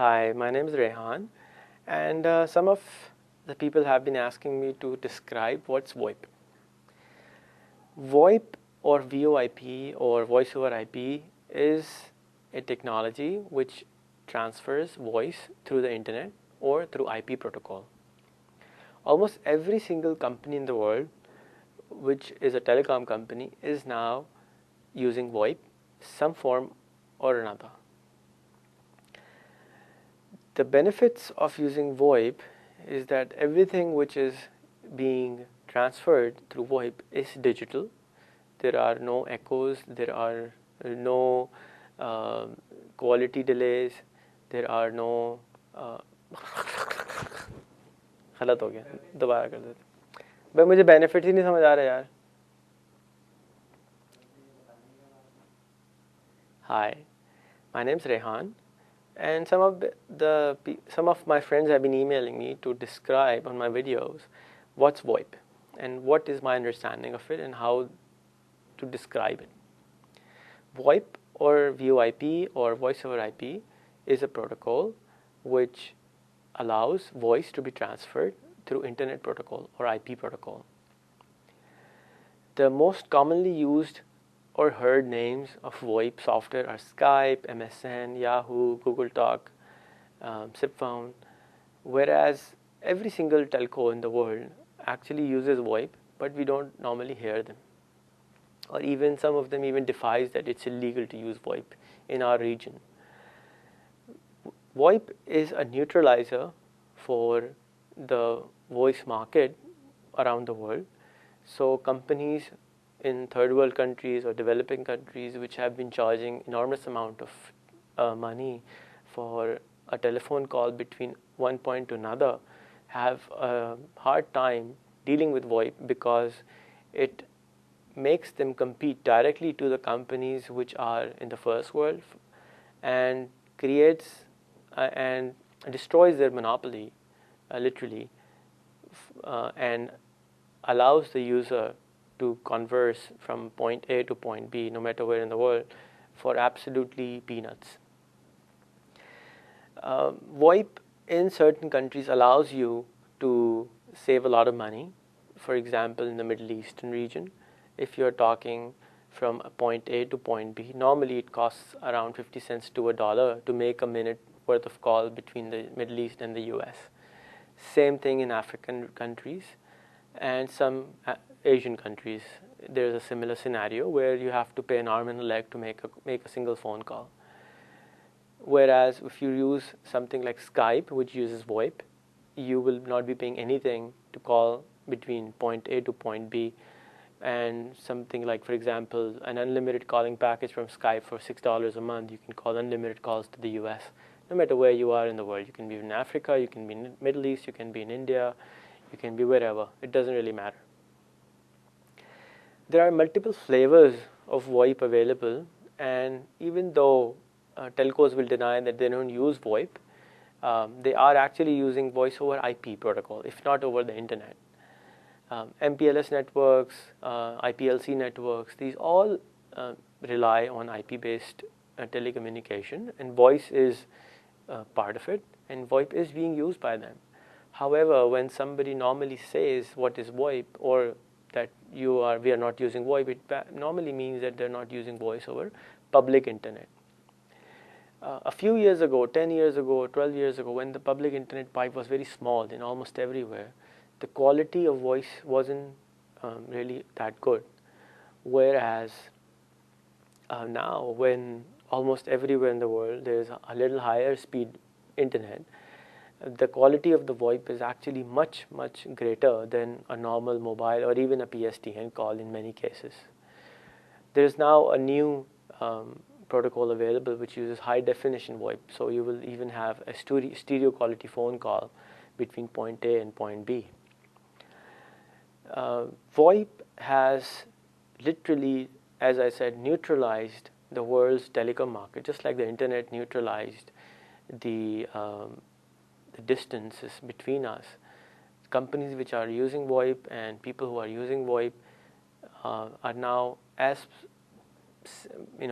Hi, my name is Rehan, and some of the people have been asking me to describe what's VoIP. VoIP or VoIP or Voice over IP is a technology which transfers voice through the internet or through IP protocol. Almost every single company in the world, which is a telecom company, is now using VoIP, some form or another. The benefits of using VoIP is that everything which is being transferred through VoIP is digital. There are no echoes, there are no quality delays, there are no गलत हो गया दोबारा कर देते भाई मुझे benefit ही नहीं समझ आ रहा यार. Hi, my name is Rehan, and some of my friends have been emailing me to describe on my videos what's VoIP and what is my understanding of it and how to describe it. VoIP or VoIP or Voice over IP is a protocol which allows voice to be transferred through Internet Protocol or IP protocol. The most commonly used or heard names of VoIP software are Skype, MSN, Yahoo, Google Talk, SIP-Phone, whereas every single telco in the world actually uses VoIP, but we don't normally hear them. Or even some of them even defies that it's illegal to use VoIP in our region. VoIP is a neutralizer for the voice market around the world. So companies in third world countries or developing countries which have been charging enormous amount of money for a telephone call between one point to another have a hard time dealing with VoIP because it makes them compete directly to the companies which are in the first world and creates and destroys their monopoly literally and allows the user to converse from point A to point B no matter where in the world for absolutely peanuts. VoIP in certain countries allows you to save a lot of money. For example, in the Middle Eastern region, if you're talking from point A to point B, normally it costs around 50 cents to $1 to make a minute worth of call between the Middle East and the US. Same thing in African countries and some Asian countries. There's a similar scenario where you have to pay an arm and a leg to make a single phone call. Whereas if you use something like Skype, which uses VoIP, you will not be paying anything to call between point A to point B. And something like, for example, an unlimited calling package from Skype for $6 a month, you can call unlimited calls to the US. No matter where you are in the world, you can be in Africa, you can be in the Middle East, you can be in India, you can be wherever. It doesn't really matter. There are multiple flavors of VoIP available, and even though telcos will deny that they don't use VoIP, they are actually using voice over IP protocol, if not over the internet. MPLS networks, IPLC networks, these all rely on IP-based telecommunication, and voice is part of it, and VoIP is being used by them. However, when somebody normally says what is VoIP or that we are not using VoIP, it normally means that they're not using voice over public internet. A few years ago, 10 years ago, 12 years ago, when the public internet pipe was very small in almost everywhere, the quality of voice wasn't really that good. Whereas now, when almost everywhere in the world there's a little higher speed internet, the quality of the VoIP is actually much, much greater than a normal mobile or even a PSTN call in many cases. There's now a new protocol available which uses high definition VoIP, so you will even have a stereo quality phone call between point A and point B. VoIP has literally, as I said, neutralized the world's telecom market, just like the internet neutralized the distances between us. Companies which are using VoIP and people who are using VoIP are now as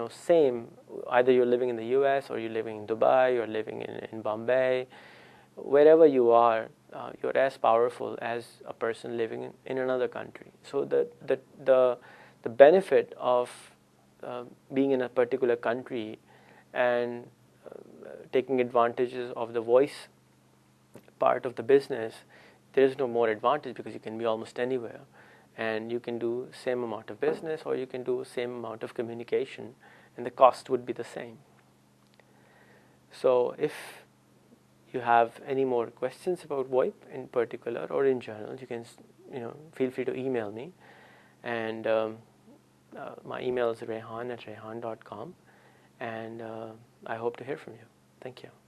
same, either you're living in the US or you're living in Dubai, you're living in Bombay, wherever you are, you're as powerful as a person living in another country. So the benefit of being in a particular country and taking advantages of the voice part of the business, there is no more advantage because you can be almost anywhere and you can do same amount of business or you can do same amount of communication and the cost would be the same. So if you have any more questions about VoIP in particular or in general, you can feel free to email me, and my email is rehan@rehan.com, and I hope to hear from you. Thank you.